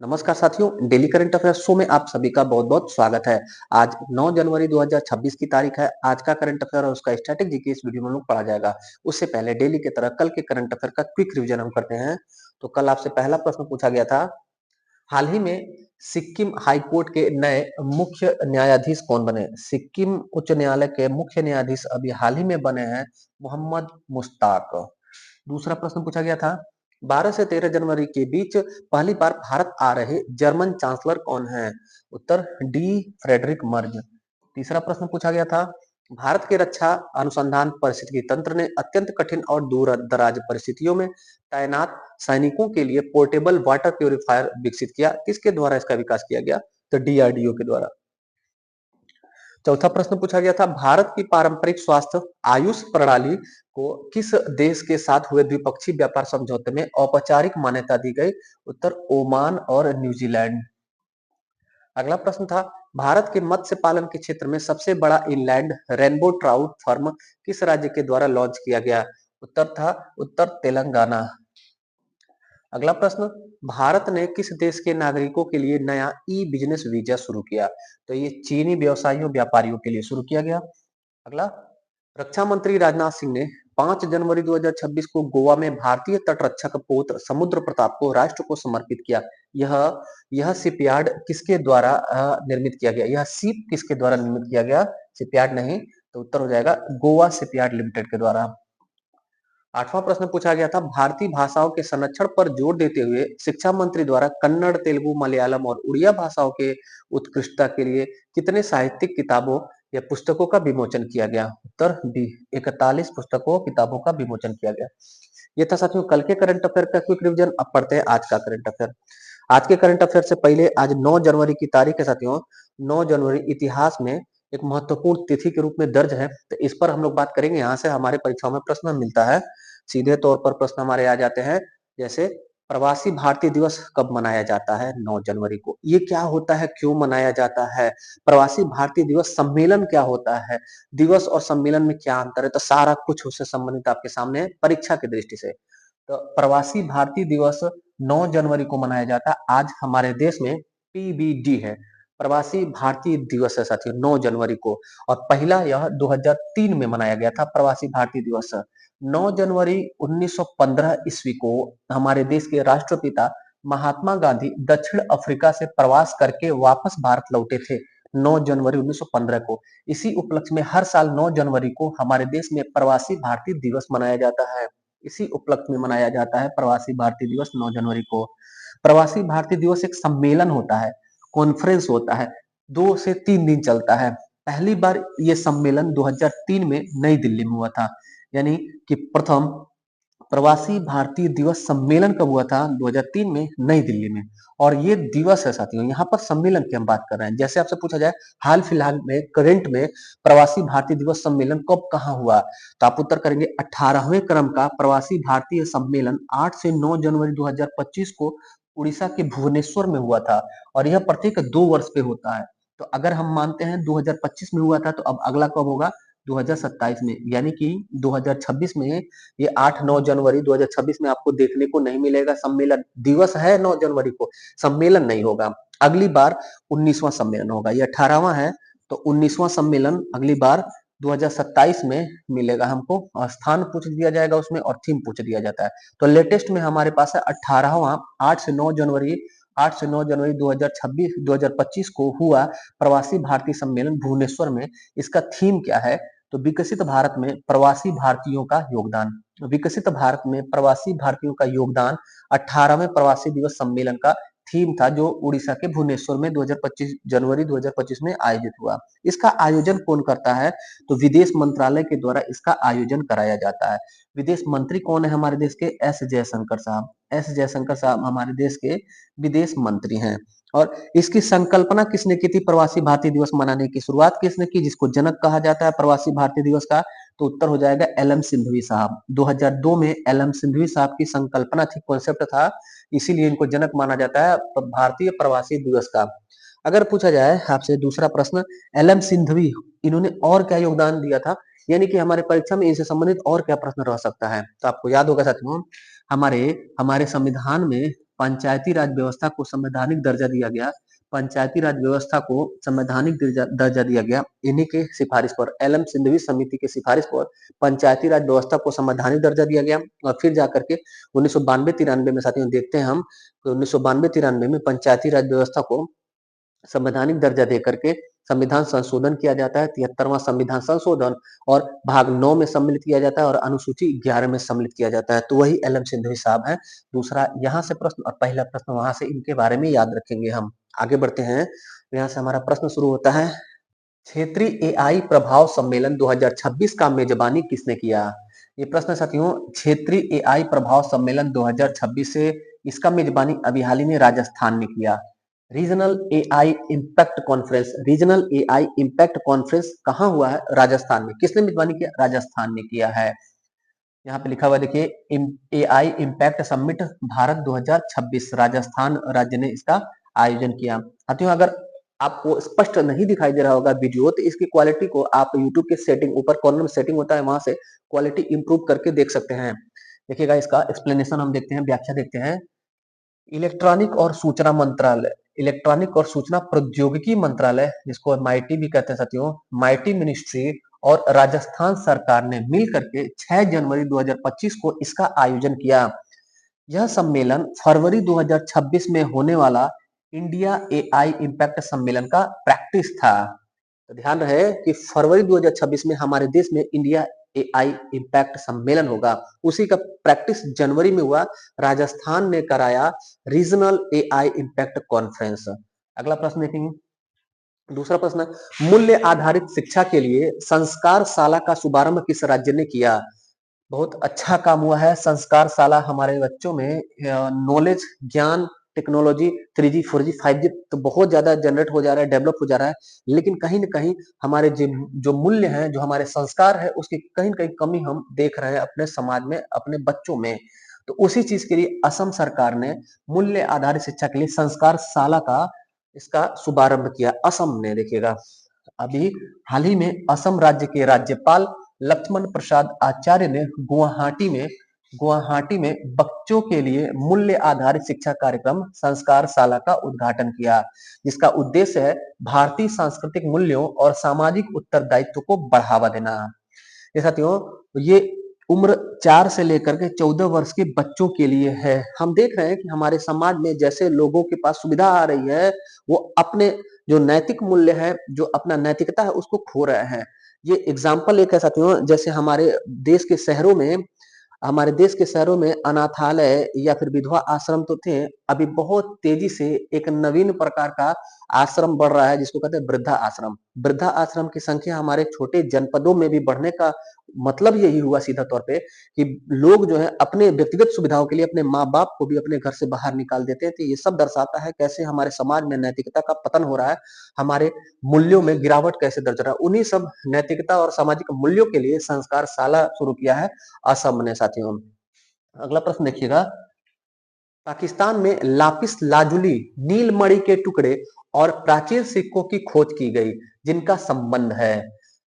नमस्कार साथियों, daily current affairs show में आप सभी का बहुत-बहुत स्वागत है। आज 9 जनवरी 2026 की तारीख है। आज का करंट अफेयर और उसका स्टैटिक जीके इस वीडियो में हम लोग पढ़ा जाएगा। उससे पहले डेली की तरह कल के करंट अफेयर का क्विक रिवीजन हम करते हैं। तो कल आपसे पहला प्रश्न पूछा गया था, हाल ही में सिक्किम हाई कोर्ट के नए मुख्य न्यायाधीश कौन बने? सिक्किम उच्च न्यायालय के मुख्य न्यायाधीश अभी हाल ही में बने हैं मोहम्मद मुश्ताक। दूसरा प्रश्न पूछा गया था, 12 से 13 जनवरी के बीच पहली बार भारत आ रहे जर्मन चांसलर कौन हैं? उत्तर डी फ्रेडरिक मर्ज। तीसरा प्रश्न पूछा गया था, भारत के रक्षा अनुसंधान परिस्थिति तंत्र ने अत्यंत कठिन और दूर दराज परिस्थितियों में तैनात सैनिकों के लिए पोर्टेबल वाटर प्यूरिफायर विकसित किया। किसके द्वारा इसका विकास किया गया? तो डीआरडीओ के द्वारा। चौथा प्रश्न पूछा गया था, भारत की पारंपरिक स्वास्थ्य आयुष प्रणाली को किस देश के साथ हुए द्विपक्षीय व्यापार समझौते में औपचारिक मान्यता दी गई? उत्तर ओमान और न्यूजीलैंड। अगला प्रश्न था, भारत के मत्स्य पालन के क्षेत्र में सबसे बड़ा इनलैंड रेनबो ट्राउट फार्म किस राज्य के द्वारा लॉन्च किया गया? उत्तर तेलंगाना। अगला प्रश्न, भारत ने किस देश के नागरिकों के लिए नया ई बिजनेस वीजा शुरू किया? तो ये चीनी व्यवसायियों व्यापारियों के लिए शुरू किया गया। अगला, रक्षा मंत्री राजनाथ सिंह ने 5 जनवरी 2026 को गोवा में भारतीय तटरक्षक पोत समुद्र प्रताप को राष्ट्र को समर्पित किया। यह यह शिपयार्ड किसके द्वारा निर्मित किया गया? यह शिप किसके द्वारा निर्मित किया गया? शिपयार्ड नहीं, तो उत्तर हो जाएगा गोवा शिपयार्ड लिमिटेड के द्वारा। आठवां प्रश्न पूछा गया था, भारतीय भाषाओं के संरक्षण पर जोर देते हुए शिक्षा मंत्री द्वारा कन्नड़, तेलुगु, मलयालम और उड़िया भाषाओं के उत्कृष्टता के लिए कितने साहित्यिक किताबों या पुस्तकों का विमोचन किया गया? उत्तर बी 41 पुस्तकों किताबों का विमोचन किया गया। ये था साथियों कल के करंट अफेयर का क्विक रिवीजन। अब पढ़ते हैं आज का करंट अफेयर। आज के करंट अफेयर से पहले आज 9 जनवरी की तारीख है साथियों। 9 जनवरी इतिहास में एक महत्वपूर्ण तिथि के रूप में दर्ज है, तो इस पर हम लोग बात करेंगे। यहाँ से हमारे परीक्षाओं में प्रश्न मिलता है। सीधे तौर पर प्रश्न हमारे आ जाते हैं, जैसे प्रवासी भारतीय दिवस कब मनाया जाता है? 9 जनवरी को। ये क्या होता है, क्यों मनाया जाता है? प्रवासी भारतीय दिवस सम्मेलन क्या होता है? दिवस और सम्मेलन में क्या अंतर है? तो सारा कुछ उससे संबंधित आपके सामने है परीक्षा की दृष्टि से। तो प्रवासी भारतीय दिवस 9 जनवरी को मनाया जाता है। आज हमारे देश में पीबीडी है, प्रवासी भारतीय दिवस है साथियों, 9 जनवरी को। और पहला यह 2003 में मनाया गया था प्रवासी भारतीय दिवस। 9 जनवरी 1915 ईस्वी को हमारे देश के राष्ट्रपिता महात्मा गांधी दक्षिण अफ्रीका से प्रवास करके वापस भारत लौटे थे। 9 जनवरी 1915 को। इसी उपलक्ष्य में हर साल 9 जनवरी को हमारे देश में प्रवासी भारतीय दिवस मनाया जाता है। इसी उपलक्ष्य में मनाया जाता है प्रवासी भारतीय दिवस 9 जनवरी को। प्रवासी भारतीय दिवस एक सम्मेलन होता है, कॉन्फ्रेंस होता है, 2 से 3 दिन चलता है। पहली बार ये सम्मेलन 2003 में नई दिल्ली में हुआ था। यानी कि प्रथम प्रवासी भारतीय दिवस सम्मेलन कब हुआ था? 2003 में नई दिल्ली में। और ये दिवस है साथियों, यहाँ पर सम्मेलन की हम बात कर रहे हैं। जैसे आपसे पूछा जाए हाल फिलहाल में करंट में प्रवासी भारतीय दिवस सम्मेलन कब कहाँ हुआ, तो आप उत्तर करेंगे 18वें क्रम का प्रवासी भारतीय सम्मेलन 8 से 9 जनवरी 2025 को उड़ीसा के भुवनेश्वर में हुआ था। और यह प्रत्येक 2 वर्ष पे होता है। तो अगर हम मानते हैं 2025 में हुआ था, तो अब अगला कब होगा? 2027 में। यानी कि 2026 में ये 8-9 जनवरी 2026 में आपको देखने को नहीं मिलेगा सम्मेलन। दिवस है 9 जनवरी को, सम्मेलन नहीं होगा। अगली बार 19वां सम्मेलन होगा। ये 18वां है, तो 19वां सम्मेलन अगली बार 2027 में मिलेगा हमको। और स्थान पूछ दिया जाएगा उसमें और थीम पूछ दिया जाता है। तो लेटेस्ट में हमारे पास है 18वां 8 से 9 जनवरी 2025 को हुआ प्रवासी भारतीय सम्मेलन भुवनेश्वर में। इसका थीम क्या है? तो विकसित भारत में प्रवासी भारतीयों का योगदान। विकसित भारत में प्रवासी भारतीयों का योगदान 18वें प्रवासी दिवस सम्मेलन का थीम था, जो उड़ीसा के भुवनेश्वर में 2025 जनवरी 2025 में आयोजित हुआ। इसका आयोजन कौन करता है? तो विदेश मंत्रालय के द्वारा इसका आयोजन कराया जाता है। विदेश मंत्री कौन है हमारे देश के? एस जयशंकर साहब। एस जयशंकर साहब हमारे देश के विदेश मंत्री हैं। और इसकी संकल्पना किसने की थी? प्रवासी भारतीय दिवस मनाने की शुरुआत किसने की, जिसको जनक कहा जाता है प्रवासी भारतीय दिवस का? तो उत्तर हो जाएगा एल एम सिंघवी साहब। 2002 में एल एम सिंघवी साहब की संकल्पना थी, कॉन्सेप्ट था, इसीलिए इनको जनक माना जाता है भारतीय प्रवासी दिवस का। अगर पूछा जाए आपसे दूसरा प्रश्न, एल एम सिंघवी इन्होंने और क्या योगदान दिया था? यानी कि हमारे परीक्षा में इनसे संबंधित और क्या प्रश्न रह सकता है? तो आपको याद होगा साथियों, हमारे हमारे संविधान में पंचायती राज व्यवस्था को संवैधानिक दर्जा दिया गया। पंचायती राज व्यवस्था को संवैधानिक दर्जा दिया गया। इन्हीं के सिफारिश पर, एल एम सिंघवी समिति के सिफारिश पर पंचायती राज व्यवस्था को संवैधानिक दर्जा दिया गया। और फिर जाकर के 1992-93 में साथियों देखते हैं हम, तो 1992-93 में पंचायती राज व्यवस्था को संवैधानिक दर्जा देकर के संविधान संशोधन किया जाता है। 73वां संविधान संशोधन, और भाग 9 में सम्मिलित किया जाता है और अनुसूची 11 में सम्मिलित किया जाता है। तो वही एल एम सिंघवी साहब है। दूसरा यहाँ से प्रश्न और पहला प्रश्न वहां से, इनके बारे में याद रखेंगे हम। आगे बढ़ते हैं, यहाँ से हमारा प्रश्न शुरू होता है। क्षेत्रीय एआई प्रभाव सम्मेलन 2026 का मेजबानी किसने किया? ये प्रश्न साथियों, क्षेत्रीय एआई प्रभाव सम्मेलन 2026 से, इसका मेजबानी अभी हाल ही में राजस्थान ने किया। Regional AI impact conference, regional AI impact conference कहाँ हुआ है? राजस्थान में। किसने मेजबानी किया? राजस्थान ने किया है। यहाँ पे लिखा हुआ देखिए, AI impact summit Bharat 2026, Rajasthan राज्य ने इसका आयोजन किया। साथियों अगर आपको स्पष्ट नहीं दिखाई दे रहा होगा वीडियो, तो इसकी क्वालिटी को आप यूट्यूब के सेटिंग, ऊपर कॉर्नर में सेटिंग होता है, वहां से क्वालिटी इंप्रूव करके देख सकते हैं। देखिएगा, इसका एक्सप्लेनेशन हम देखते हैं, व्याख्या देखते हैं। इलेक्ट्रॉनिक और सूचना मंत्रालय, इलेक्ट्रॉनिक और सूचना प्रौद्योगिकी मंत्रालय, जिसको माईटी भी कहते हैं साथियों, माईटी मिनिस्ट्री और राजस्थान सरकार ने मिलकर के 6 जनवरी 2025 को इसका आयोजन किया। यह सम्मेलन फरवरी 2026 में होने वाला इंडिया एआई इम्पैक्ट सम्मेलन का प्रैक्टिस था। तो ध्यान रहे कि फरवरी 2026 में हमारे देश में इंडिया एआई इम्पैक्ट सम्मेलन होगा, उसी का प्रैक्टिस जनवरी में हुआ। राजस्थान ने कराया रीजनल एआई इम्पैक्ट कॉन्फ्रेंस। अगला प्रश्न देखेंगे। दूसरा प्रश्न, मूल्य आधारित शिक्षा के लिए संस्कार शाला का शुभारंभ किस राज्य ने किया? बहुत अच्छा काम हुआ है। संस्कार शाला हमारे बच्चों में नॉलेज, ज्ञान, टेक्नोलॉजी 3G 4G 5G तो बहुत ज्यादा जनरेट हो जा रहा है, डेवलप हो जा रहा है, लेकिन कहीं ना कहीं हमारे जो मूल्य हैं, जो हमारे संस्कार है, उसकी कहीं ना कहीं कमी हम देख रहे हैं अपने समाज में, अपने बच्चों में। तो उसी चीज के लिए असम सरकार ने मूल्य आधारित शिक्षा के लिए संस्कार शाला का इसका शुभारंभ किया, असम ने। देखिएगा, अभी हाल ही में असम राज्य के राज्यपाल लक्ष्मण प्रसाद आचार्य ने गुवाहाटी में बच्चों के लिए मूल्य आधारित शिक्षा कार्यक्रम संस्कार शाला का उद्घाटन किया, जिसका उद्देश्य है भारतीय सांस्कृतिक मूल्यों और सामाजिक उत्तरदायित्व को बढ़ावा देना। ये साथियों, ये उम्र 4 से लेकर के 14 वर्ष के बच्चों के लिए है। हम देख रहे हैं कि हमारे समाज में जैसे लोगों के पास सुविधा आ रही है, वो अपने जो नैतिक मूल्य है, जो अपना नैतिकता है, उसको खो रहे हैं। ये एग्जाम्पल एक है साथियों, जैसे हमारे देश के शहरों में अनाथालय या फिर विधवा आश्रम तो थे, अभी बहुत तेजी से एक नवीन प्रकार का आश्रम बढ़ रहा है, जिसको कहते हैं वृद्धा आश्रम। वृद्धा आश्रम की संख्या हमारे छोटे जनपदों में भी बढ़ने का मतलब यही हुआ सीधा तौर पे, कि लोग जो है अपने व्यक्तिगत सुविधाओं के लिए अपने माँ बाप को भी अपने घर से बाहर निकाल देते हैं। तो ये सब दर्शाता है कैसे हमारे समाज में नैतिकता का पतन हो रहा है, हमारे मूल्यों में गिरावट कैसे दर्ज हो रहा है। उन्हीं सब नैतिकता और सामाजिक मूल्यों के लिए संस्कार शाला शुरू किया है असम ने साथियों। अगला प्रश्न देखिएगा, पाकिस्तान में लापिस लाजुली, नीलमणि के टुकड़े और प्राचीन सिक्कों की खोज की गई, जिनका संबंध है।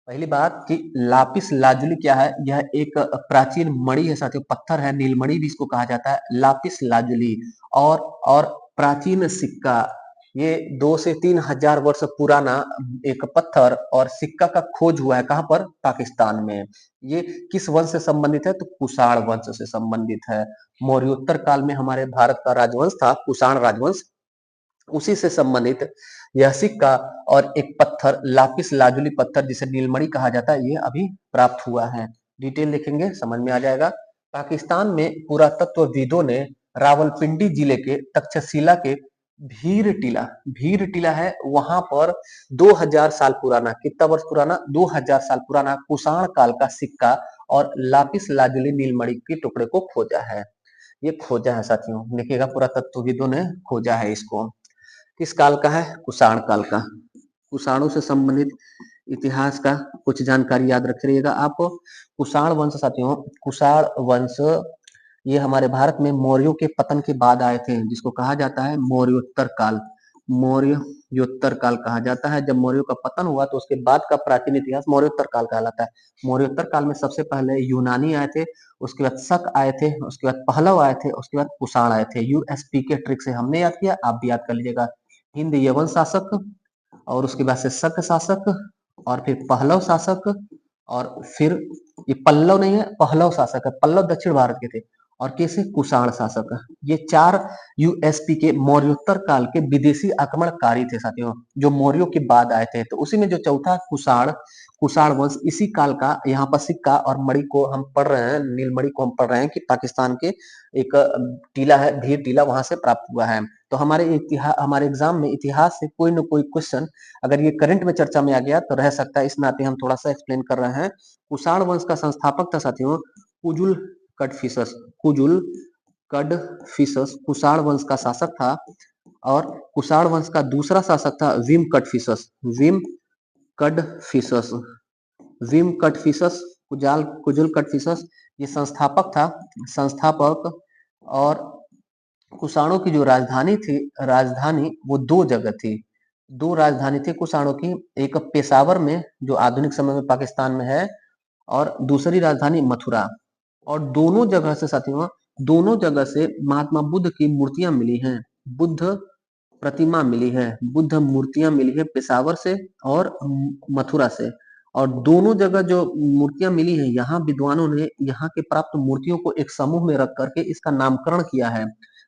पहली बात कि लापिस लाजुली क्या है? यह एक प्राचीन मणि है साथियों, पत्थर है, नीलमणि भी इसको कहा जाता है, लापिस लाजुली। और प्राचीन सिक्का, ये 2 से 3 हजार वर्ष पुराना एक पत्थर और सिक्का का खोज हुआ है। कहाँ पर? पाकिस्तान में। ये किस वंश से संबंधित है? तो कुषाण वंश से संबंधित है। मौर्योत्तर काल में हमारे भारत का राजवंश था कुषाण राजवंश, उसी से संबंधित यह सिक्का और एक पत्थर, लापिस लाजुली पत्थर जिसे नीलमणि कहा जाता है, ये अभी प्राप्त हुआ है। डिटेल देखेंगे समझ में आ जाएगा। पाकिस्तान में पुरातत्वविदों ने रावलपिंडी जिले के तक्षशिला के भीर टीला है, वहां पर 2000 साल पुराना, कितना वर्ष पुराना? 2000 साल पुराना कुषाण काल का सिक्का और लापिस लाजुली नीलमणि के टुकड़े को खोजा है। ये खोजा है साथियों, देखिएगा, पुरातत्वविदों ने खोजा है इसको। किस काल का है? कुषाण काल का। कुषाणों से संबंधित इतिहास का कुछ जानकारी याद रख रहिएगा आप। कुषाण वंश साथियों, कुषाण वंश ये हमारे भारत में मौर्यों के पतन के बाद आए थे, जिसको कहा जाता है मौर्योत्तर काल। मौर्योत्तर काल कहा जाता है। जब मौर्यों का पतन हुआ तो उसके बाद का प्राचीन इतिहास मौर्योत्तर काल कहलाता है। मौर्योत्तर काल में सबसे पहले यूनानी आए थे, उसके बाद शक आए थे, उसके बाद पहलव आए थे, उसके बाद कुषाण आए थे। यूएसपी के ट्रिक से हमने याद किया, आप भी याद कर लीजिएगा। हिंद यवन शासक, और उसके बाद से शक शासक, और फिर पहलव शासक, और फिर ये पल्लव नहीं है, पहलव शासक है। पल्लव दक्षिण भारत के थे। और कैसे कुषाण शासक। ये चार यूएसपी के मौर्योत्तर काल के विदेशी आक्रमणकारी थे साथियों, जो मौर्यों के बाद आए थे। तो उसी में जो चौथा कुषाण, कुषाण वंश, इसी काल का यहाँ पर सिक्का और मणि को हम पढ़ रहे हैं, नीलमणि को हम पढ़ रहे हैं कि पाकिस्तान के एक टीला है, धीर टीला, वहां से प्राप्त हुआ है। तो हमारे इतिहास, हमारे एग्जाम में इतिहास से कोई न कोई क्वेश्चन अगर ये करंट में चर्चा में आ गया तो रह सकता है, इस नाते हम थोड़ा सा एक्सप्लेन कर रहे हैं। कुषाण वंश का संस्थापक था साथियों कुजुल कडफिसस। कुजुल कडफिसस कुषाण वंश का शासक था। और कुषाण वंश का दूसरा शासक था विम कडफिसस। विम कडफिसस, विम कडफिसस, कुजुल कडफिसस, ये संस्थापक था, संस्थापक। और कुषाणों की जो राजधानी थी, राजधानी वो दो जगह थी, दो राजधानी थी कुषाणों की। एक पेशावर में, जो आधुनिक समय में पाकिस्तान में है, और दूसरी राजधानी मथुरा। और दोनों जगह से साथियों, दोनों जगह से महात्मा बुद्ध की मूर्तियां मिली हैं, बुद्ध प्रतिमा मिली है, बुद्ध मूर्तियां मिली है पेशावर से और मथुरा से। और दोनों जगह जो मूर्तियां मिली हैं, यहाँ विद्वानों ने यहाँ के प्राप्त मूर्तियों को एक समूह में रख करके इसका नामकरण किया है।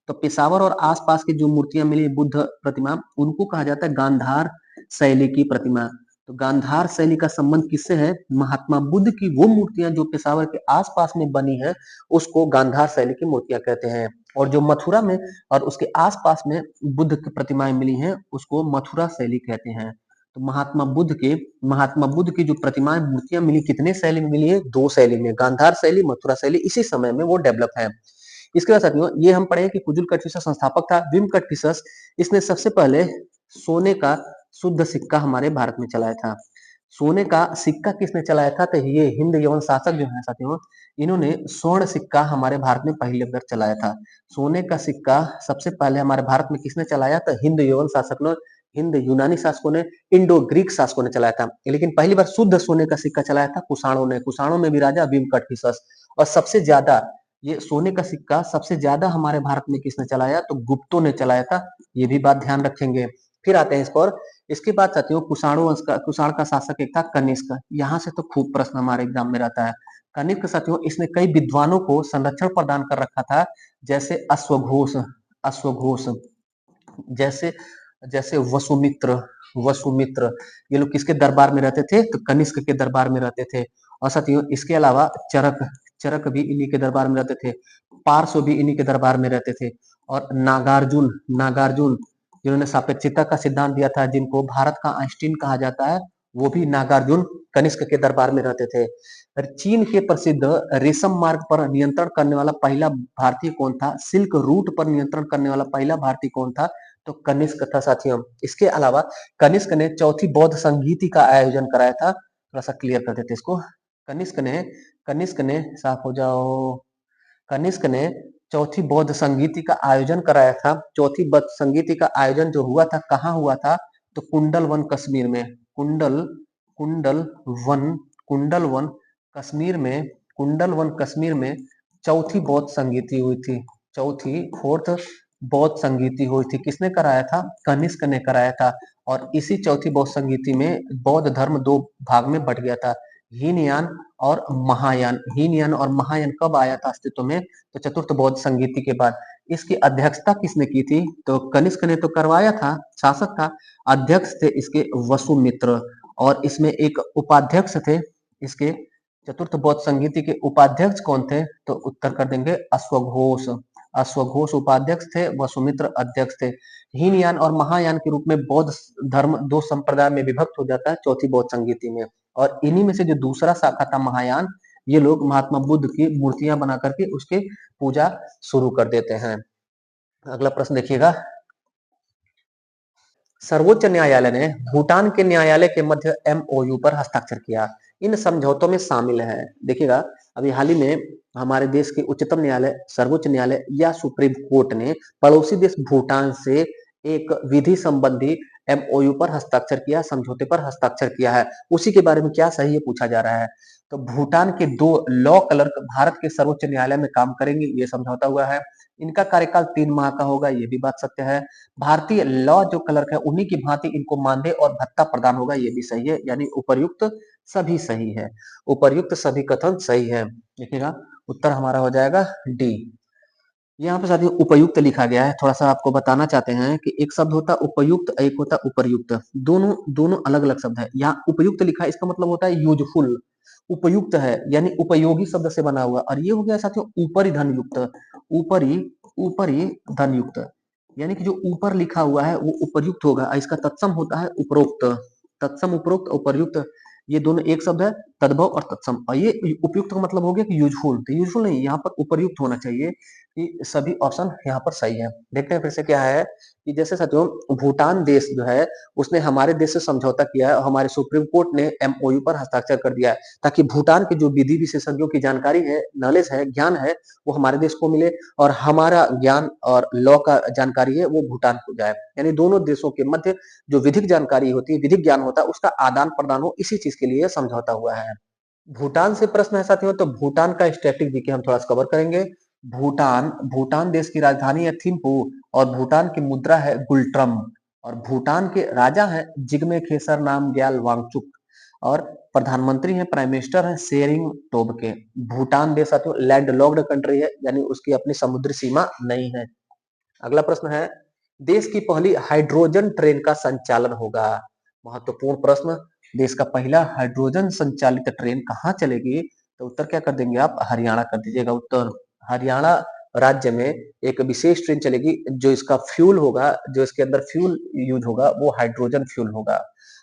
तो पेशावर और आसपास की जो मूर्तियां मिली बुद्ध प्रतिमा, उनको कहा जाता है गांधार शैली की प्रतिमा। तो गांधार शैली का संबंध किससे है? महात्मा बुद्ध की वो मूर्तियां जो पेशावर के आसपास में बनी है, उसको गांधार शैली की मूर्तियां कहते हैं। और जो मथुरा में और उसके आसपास में बुद्ध की प्रतिमाएं मिली हैं, उसको मथुरा शैली कहते हैं। तो महात्मा बुद्ध की जो प्रतिमाएं, मूर्तियां मिली, कितने शैली में मिली है? दो शैली में, गांधार शैली, मथुरा शैली। इसी समय में वो डेवलप है। इसके बाद साथियों, ये हम पढ़े कि कुजुल कटफिसस संस्थापक था। विम कटफिसस, इसने सबसे पहले सोने का शुद्ध सिक्का हमारे भारत में चलाया था। सोने का सिक्का किसने चलाया था? तो ये हिंद यवन शासक जो है साथियों, इन्होंने स्वर्ण सिक्का हमारे भारत में पहली बार चलाया था। सोने का सिक्का सबसे पहले हमारे भारत में किसने चलाया? तो हिंद यवन शासक ने, हिंद यूनानी शासकों ने, इंडो ग्रीक शासकों ने चलाया था। लेकिन पहली बार शुद्ध सोने का सिक्का चलाया था कुषाणों ने। कुषाणों में भी राजा भीम कटफिसस। और सबसे ज्यादा ये सोने का सिक्का सबसे ज्यादा हमारे भारत में किसने चलाया? तो गुप्तों ने चलाया था। ये भी बात ध्यान रखेंगे। फिर आते हैं इस पर। इसके बाद साथियों, कुषाण का शासक एक था कनिष्क। यहाँ से तो खूब प्रश्न हमारे एग्जाम में रहता है। कनिष्क साथियों, इसने कई विद्वानों को संरक्षण प्रदान कर रखा था, जैसे अश्वघोष, अश्वघोष, जैसे जैसे वसुमित्र, वसुमित्र, ये लोग किसके दरबार में रहते थे? तो कनिष्क के दरबार में रहते थे। और साथियों, इसके अलावा चरक, चरक भी इन्हीं के दरबार में रहते थे। पार्श्व भी इन्हीं के दरबार में रहते थे। और नागार्जुन, नागार्जुन जिन्होंने सापेक्षिकता का सिद्धांत दिया था, जिनको भारत का आइंस्टीन कहा जाता है, वो भी नागार्जुन कनिष्क के दरबार में रहते थे। चीन के प्रसिद्ध रेशम मार्ग पर नियंत्रण करने वाला पहला भारतीय कौन था? सिल्क रूट पर नियंत्रण करने वाला पहला भारतीय कौन था? तो कनिष्क था साथियों। इसके अलावा कनिष्क ने चौथी बौद्ध संगीति का आयोजन कराया था। थोड़ा सा क्लियर कर देते इसको। कनिष्क ने साफ हो जाओ, कनिष्क ने चौथी बौद्ध संगीति का आयोजन कराया था। चौथी बौद्ध संगीति का आयोजन जो हुआ था, कहाँ हुआ था? तो कुंडल वन कश्मीर में, कुंडल कुंडल वन कुंडल वन कश्मीर में, कुंडल वन कश्मीर में चौथी बौद्ध संगीति हुई थी। चौथी, फोर्थ बौद्ध संगीति हुई थी। किसने कराया था? कनिष्क ने कराया था। और इसी चौथी बौद्ध संगीति में बौद्ध धर्म दो भाग में बट गया था, हीनयान और महायान। हीनयान और महायान कब आया था अस्तित्व में? तो चतुर्थ बौद्ध संगीति के बाद। इसकी अध्यक्षता किसने की थी? तो कनिष्क ने तो करवाया था, शासक था। अध्यक्ष थे इसके वसुमित्र। और इसमें एक उपाध्यक्ष थे। इसके चतुर्थ बौद्ध संगीति के उपाध्यक्ष कौन थे? तो उत्तर कर देंगे अश्वघोष। अश्वघोष उपाध्यक्ष थे, वसुमित्र अध्यक्ष थे। हीनयान और महायान के रूप में बौद्ध धर्म दो संप्रदाय में विभक्त हो जाता है चौथी बौद्ध संगीति में। और इन्हीं में से जो दूसरा शाखा था महायान, ये लोग महात्मा बुद्ध की मूर्तियां बना करके उसके पूजा शुरू कर देते हैं। अगला प्रश्न देखिएगा। सर्वोच्च न्यायालय ने भूटान के न्यायालय के मध्य एमओयू पर हस्ताक्षर किया। इन समझौतों में शामिल है, देखिएगा, अभी हाल ही में हमारे देश के उच्चतम न्यायालय, सर्वोच्च न्यायालय या सुप्रीम कोर्ट ने पड़ोसी देश भूटान से एक विधि संबंधी एमओयू पर हस्ताक्षर किया, समझौते पर हस्ताक्षर किया है। उसी के बारे में क्या सही है पूछा जा रहा है। तो भूटान के 2 लॉ क्लर्क भारत के सर्वोच्च न्यायालय में काम करेंगे, ये समझौता हुआ है। इनका कार्यकाल 3 माह का होगा, ये भी बात सत्य है। भारतीय लॉ जो क्लर्क है उन्हीं की भांति इनको मानदेय और भत्ता प्रदान होगा, ये भी सही है। यानी उपर्युक्त सभी सही है। उपर्युक्त सभी कथन सही है। देखिएगा उत्तर हमारा हो जाएगा डी। यहाँ पे साथियों उपयुक्त लिखा गया है, थोड़ा सा आपको बताना चाहते हैं कि एक शब्द होता है उपयुक्त, एक होता है उपर्युक्त। दोनों दोनों अलग अलग शब्द है। यहाँ उपयुक्त लिखा है, इसका मतलब होता है यूजफुल। उपयुक्त है यानी उपयोगी शब्द से बना हुआ, और ये हो गया साथियों ऊपरी धन युक्त। ऊपरी ऊपरी धन युक्त यानी कि जो ऊपर लिखा हुआ है वो उपयुक्त होगा, और इसका तत्सम होता है उपरोक्त। तत्सम उपरोक्त उपर्युक्त ये दोनों एक शब्द है, तद्भव और तत्सम। और ये उपयुक्त का मतलब हो गया कि यूजफुल, तो यूजफुल नहीं, यहाँ पर उपर्युक्त होना चाहिए। कि सभी ऑप्शन यहाँ पर सही है। देखते हैं फिर से क्या है कि जैसे साथियों भूटान देश जो है उसने हमारे देश से समझौता किया है और हमारे सुप्रीम कोर्ट ने एमओयू पर हस्ताक्षर कर दिया है, ताकि भूटान के जो विधि विशेषज्ञों की जानकारी है, नॉलेज है, ज्ञान है, वो हमारे देश को मिले, और हमारा ज्ञान और लॉ का जानकारी है वो भूटान को जाए। यानी दोनों देशों के मध्य जो विधिक जानकारी होती है, विधिक ज्ञान होता है, उसका आदान प्रदान हो, इसी चीज के लिए समझौता हुआ है। भूटान से प्रश्न है साथियों, तो भूटान का स्टैटिक जीके हम थोड़ा सा कवर करेंगे। भूटान भूटान देश की राजधानी है थिम्पू, और भूटान की मुद्रा है गुलट्रम, और भूटान के राजा हैं जिग्मे खेसर नामग्याल वांगचुक, और प्रधानमंत्री हैं, प्राइम मिनिस्टर हैं शेरिंग टोब्गे। भूटान देश साथियों लैंडलॉक्ड कंट्री है, यानी उसकी अपनी समुद्री सीमा नहीं है। अगला प्रश्न है, देश की पहली हाइड्रोजन ट्रेन का संचालन होगा। महत्वपूर्ण प्रश्न, देश का पहला हाइड्रोजन संचालित ट्रेन कहाँ चलेगी? तो उत्तर क्या कर देंगे आप? हरियाणा कर दीजिएगा उत्तर। हरियाणा राज्य में एक विशेष ट्रेन चलेगी, जो इसका फ्यूल होगा, जो इसके अंदर फ्यूल यूज होगा वो हाइड्रोजन फ्यूल होगा।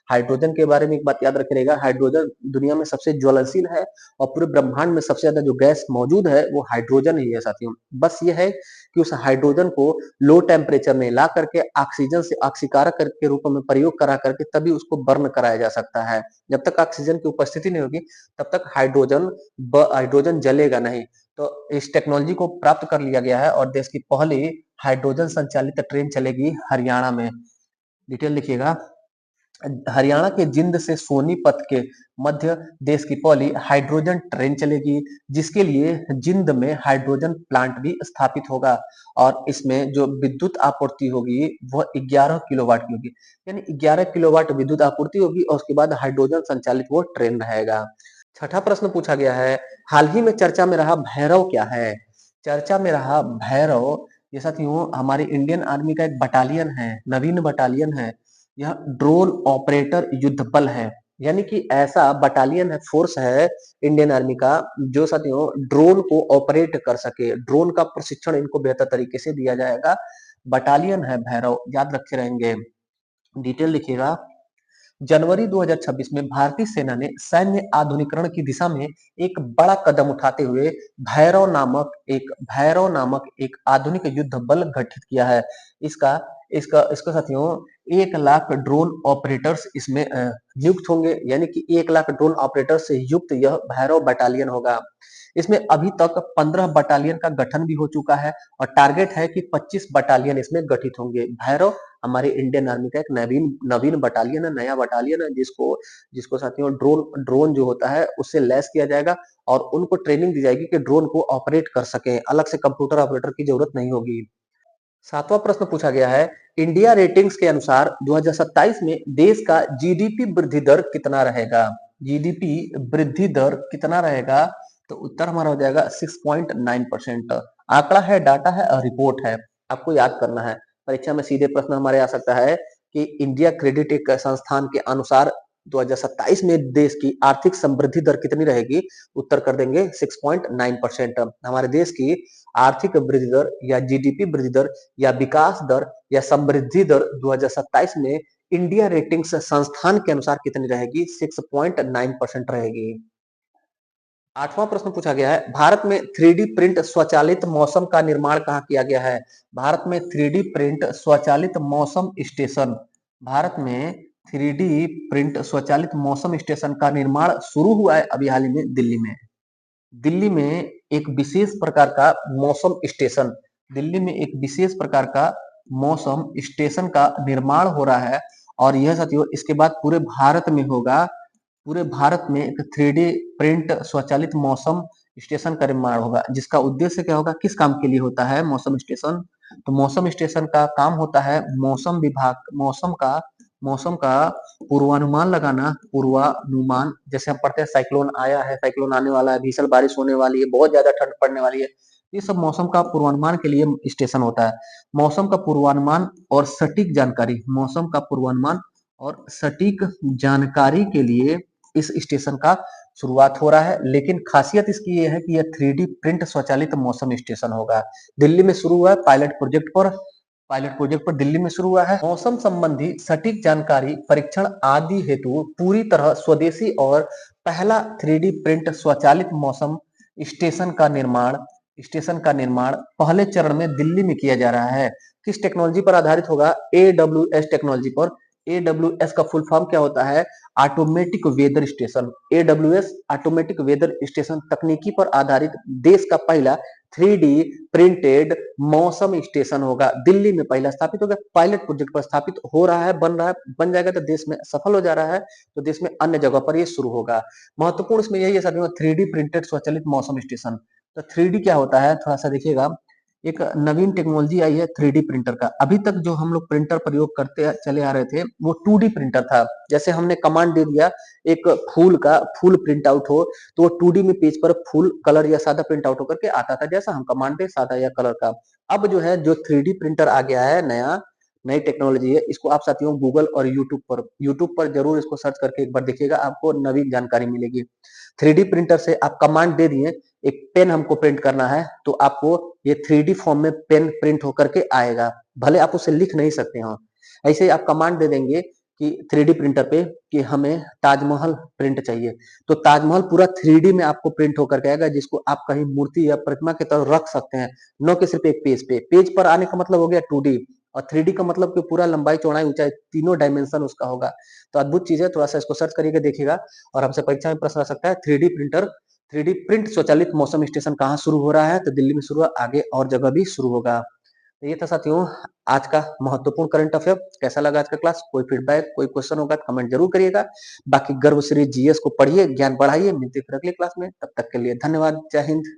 हाइड्रोजन के बारे में एक बात याद रखिएगा, हाइड्रोजन दुनिया में सबसे ज्वलनशील है, और पूरे ब्रह्मांड में सबसे ज्यादा जो गैस मौजूद है वो हाइड्रोजन ही है साथियों। बस ये है कि उस हाइड्रोजन को लो टेम्परेचर में ला करके ऑक्सीजन से ऑक्सीकारक के रूप में प्रयोग करा करके तभी उसको बर्न कराया जा सकता है। जब तक ऑक्सीजन की उपस्थिति नहीं होगी तब तक हाइड्रोजन जलेगा नहीं। तो इस टेक्नोलॉजी को प्राप्त कर लिया गया है, और देश की पहली हाइड्रोजन संचालित ट्रेन चलेगी हरियाणा में। डिटेल लिखिएगा, हरियाणा के जिंद से सोनीपत के मध्य देश की पहली हाइड्रोजन ट्रेन चलेगी, जिसके लिए जिंद में हाइड्रोजन प्लांट भी स्थापित होगा, और इसमें जो विद्युत आपूर्ति होगी वह 11 किलोवाट की होगी। यानी 11 किलोवाट विद्युत आपूर्ति होगी, और उसके बाद हाइड्रोजन संचालित वो ट्रेन रहेगा। छठा प्रश्न पूछा गया है, हाल ही में चर्चा में रहा भैरव क्या है? चर्चा में रहा भैरव ये साथियों हमारी इंडियन आर्मी का एक बटालियन है, नवीन बटालियन है। यह ड्रोन ऑपरेटर युद्ध बल है, यानी कि ऐसा बटालियन है, फोर्स है इंडियन आर्मी का, जो साथियों ड्रोन को ऑपरेट कर सके। ड्रोन का प्रशिक्षण इनको बेहतर तरीके से दिया जाएगा। बटालियन है भैरव, याद रखे रहेंगे। डिटेल लिखिएगा, जनवरी 2026 में भारतीय सेना ने सैन्य आधुनिकीकरण की दिशा में एक बड़ा कदम उठाते हुए भैरव नामक एक आधुनिक युद्ध बल गठित किया है। इसका इसका इसका साथियों 1 लाख ड्रोन ऑपरेटर्स इसमें नियुक्त होंगे, यानी कि 1 लाख ड्रोन ऑपरेटर से युक्त यह भैरव बटालियन होगा। इसमें अभी तक 15 बटालियन का गठन भी हो चुका है, और टारगेट है कि 25 बटालियन इसमें गठित होंगे। भैरव हमारे इंडियन आर्मी का एक नवीन नवीन बटालियन है, नया बटालियन है, जिसको जिसको साथियों ड्रोन ड्रोन जो होता है उससे लैस किया जाएगा, और उनको ट्रेनिंग दी जाएगी कि ड्रोन को ऑपरेट कर सके, अलग से कंप्यूटर ऑपरेटर की जरूरत नहीं होगी। सातवां प्रश्न पूछा गया है, इंडिया रेटिंग्स के अनुसार 2027 में देश का जीडीपी वृद्धि दर कितना रहेगा? जीडीपी वृद्धि दर कितना रहेगा? तो उत्तर हमारा हो जाएगा 6.9%। आंकड़ा है, डाटा है और रिपोर्ट है, आपको याद करना है। परीक्षा में सीधे प्रश्न हमारे आ सकता है कि इंडिया क्रेडिट एक संस्थान के अनुसार 2027 में देश की आर्थिक समृद्धि दर कितनी रहेगी? उत्तर कर देंगे 6.9%। हमारे देश की आर्थिक वृद्धि दर या जीडीपी वृद्धि दर या विकास दर या समृद्धि दर 2027 में इंडिया रेटिंग्स संस्थान के अनुसार कितनी रहेगी? 6.9% रहेगी। आठवां प्रश्न पूछा गया है, भारत में 3D प्रिंट स्वचालित मौसम का निर्माण कहाँ किया गया है? भारत में 3D प्रिंट स्वचालित मौसम स्टेशन भारत में 3D प्रिंट स्वचालित मौसम स्टेशन का निर्माण शुरू हुआ है अभी हाल ही में दिल्ली में। दिल्ली में एक विशेष प्रकार का मौसम स्टेशन दिल्ली में एक विशेष प्रकार का मौसम स्टेशन का निर्माण हो रहा है और यह साथियों इसके बाद पूरे भारत में होगा। पूरे भारत में एक 3D प्रिंट स्वचालित मौसम स्टेशन का निर्माण होगा, जिसका उद्देश्य क्या होगा, किस काम के लिए होता है मौसम स्टेशन। तो मौसम स्टेशन का काम होता है मौसम विभाग, मौसम का पूर्वानुमान लगाना। पूर्वानुमान जैसे हम पढ़ते हैं साइक्लोन आया है, साइक्लोन आने वाला है, भीषण बारिश होने वाली है, बहुत ज्यादा ठंड पड़ने वाली है, ये सब मौसम का पूर्वानुमान के लिए स्टेशन होता है। मौसम का पूर्वानुमान और सटीक जानकारी, मौसम का पूर्वानुमान और सटीक जानकारी के लिए इस स्टेशन का शुरुआत हो रहा है। लेकिन खासियत इसकी ये है कि यह 3D प्रिंट स्वचालित मौसम स्टेशन होगा। दिल्ली में शुरू हुआ है पायलट प्रोजेक्ट पर दिल्ली में शुरू हुआ है। मौसम संबंधी सटीक जानकारी परीक्षण आदि हेतु पूरी तरह स्वदेशी और पहला 3D प्रिंट स्वचालित मौसम स्टेशन का निर्माण पहले चरण में दिल्ली में किया जा रहा है। किस टेक्नोलॉजी पर आधारित होगा? AWS टेक्नोलॉजी पर। AWS का फुल फॉर्म क्या होता है? Automatic weather station. AWS automatic weather station तकनीकी पर आधारित देश का पहला 3D प्रिंटेड मौसम स्टेशन होगा। दिल्ली में पहला स्थापित हो गया, पायलट प्रोजेक्ट पर स्थापित हो रहा है, बन जाएगा तो देश में सफल हो जा रहा है, तो देश में अन्य जगह पर ये शुरू होगा। महत्वपूर्ण इसमें यही है साथियों, 3D प्रिंटेड स्वचालित मौसम स्टेशन। तो 3D क्या होता है, थोड़ा सा देखिएगा। एक नवीन टेक्नोलॉजी आई है 3D प्रिंटर का। अभी तक जो हम लोग प्रिंटर प्रयोग करते चले आ रहे थे वो 2D प्रिंटर था। जैसे हमने कमांड दे दिया एक फूल प्रिंट आउट हो, तो वो 2D में पेज पर फूल कलर या सादा प्रिंट आउट होकर के आता था, जैसा हम कमांड दे सादा या कलर का। अब जो है जो 3D प्रिंटर आ गया है, नई टेक्नोलॉजी है, इसको आप साथियों गूगल और यूट्यूब पर जरूर इसको सर्च करके एक बार देखिएगा, आपको नवीन जानकारी मिलेगी। 3D प्रिंटर से आप कमांड दे दिए, एक पेन हमको प्रिंट करना है, तो आपको ये 3D फॉर्म में पेन प्रिंट होकर के आएगा, भले आप उसे लिख नहीं सकते हो। ऐसे ही आप कमांड दे देंगे कि 3D प्रिंटर पे कि हमें ताजमहल प्रिंट चाहिए, तो ताजमहल पूरा 3D में आपको प्रिंट होकर के आएगा, जिसको आप कहीं मूर्ति या प्रतिमा की तरह रख सकते हैं, न कि सिर्फ एक पेज पे। पेज पर आने का मतलब हो गया 2D, और 3D का मतलब कि पूरा लंबाई चौड़ाई ऊंचाई तीनों डायमेंशन उसका होगा। तो अद्भुत चीज है, थोड़ा सा इसको सर्च करिएगा, देखिएगा। और हमसे परीक्षा में प्रश्न आ सकता है, 3D प्रिंट स्वचालित मौसम स्टेशन कहाँ शुरू हो रहा है? तो दिल्ली में शुरू हुआ, आगे और जगह भी शुरू होगा। तो ये था साथियों आज का महत्वपूर्ण करंट अफेयर। कैसा लगा आज का क्लास? कोई फीडबैक, कोई क्वेश्चन होगा तो कमेंट जरूर करिएगा। बाकी गर्व सीरीज जीएस को पढ़िए, ज्ञान बढ़ाइए। मिलते हैं फिर अगली क्लास में, तब तक के लिए धन्यवाद। जय हिंद।